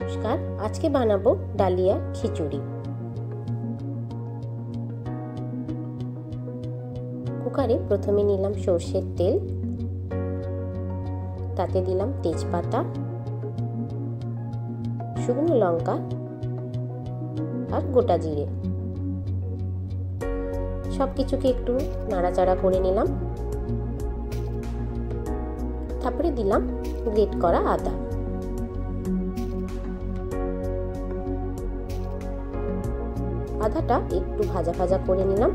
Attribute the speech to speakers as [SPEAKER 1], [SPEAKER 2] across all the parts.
[SPEAKER 1] নমস্কার, আজকে বানাবো ডালিয়া খিচুড়ি। কুকারে প্রথমে নিলাম সর্ষের তেল, তাতে দিলাম তেজপাতা, শুকনো লঙ্কা আর গোটা জিরে। সবকিছুকে একটু নাড়াচাড়া করে নিলাম। তারপরে দিলাম গ্রেট করা আদা। আদাটা একটু ভাজা ভাজা করে নিলাম।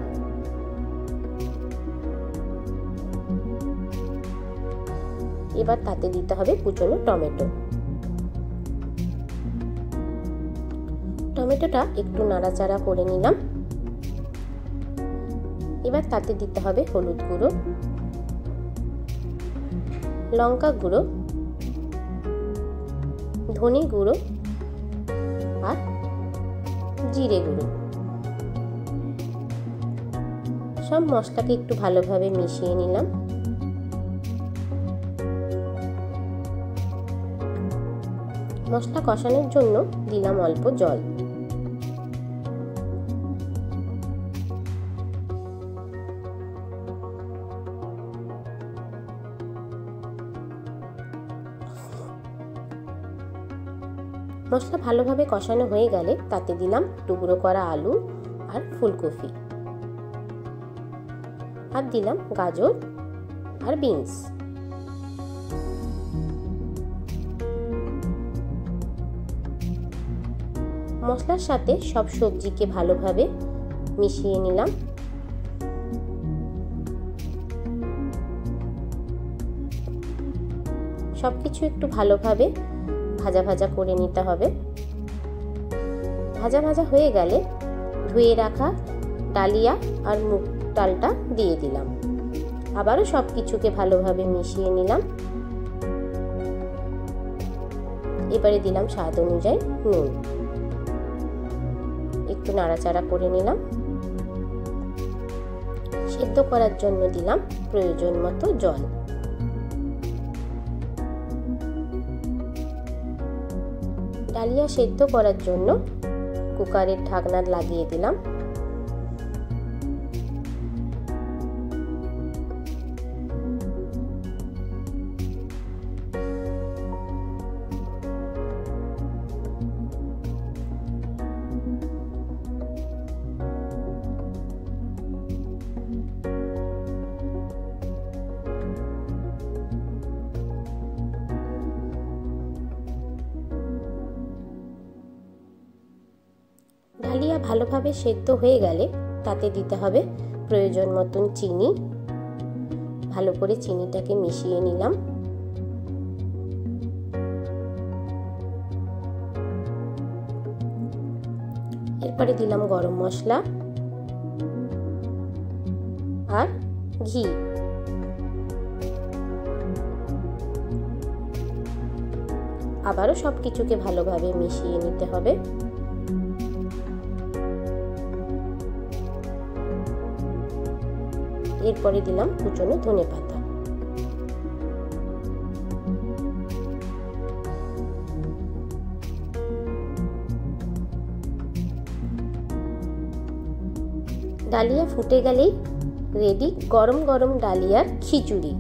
[SPEAKER 1] এবার তাতে দিতে হবে কুচনো টমেটো। টমেটোটা একটু নাড়াচাড়া করে নিলাম। এবার তাতে দিতে হবে হলুদ গুঁড়ো, লঙ্কা গুঁড়ো, ধনে গুঁড়ো আর জিরে গুঁড়ো। সব মশলাকে একটু ভালোভাবে মিশিয়ে নিলাম। মশলা কষানোর জন্য দিলাম অল্প জল। মশলা ভালোভাবে কষানো হয়ে গেলে তাতে দিলাম টুকরো করা আলু আর ফুলকপি, আর দিলাম গাজর আর বিনস। মশলার সাথে সব সবজিকে ভালোভাবে মিশিয়ে নিলাম। সবকিছু একটু ভালোভাবে ভাজা ভাজা করে নিতে হবে। ভাজা ভাজা হয়ে গেলে ধুয়ে রাখা ডালিয়া আর মুগ ডালটা দিয়ে দিলাম। আবারও সবকিছুকে ভালোভাবে মিশিয়ে নিলাম। এবারে দিলাম স্বাদ অনুযায়ী নুন। একটু নাড়াচাড়া করে নিলাম। সেদ্ধ করার জন্য দিলাম প্রয়োজন মতো জল। ডালিয়া সেদ্ধ করার জন্য কুকারের ঢাকনা লাগিয়ে দিলাম। ডালিয়া ভালোভাবে সেদ্ধ হয়ে গেলে তাতে দিতে হবে প্রয়োজন মতন চিনি। ভালো করে চিনিটাকে মিশিয়ে নিলাম। এরপরে দিলাম গরম মশলা আর ঘি। আবারও সবকিছুকে ভালোভাবে মিশিয়ে নিতে হবে। এরপরে দিলাম কুচনো ধনেপাতা। ডালিয়া ফুটে গেলেই রেডি গরম গরম ডালিয়ার খিচুড়ি।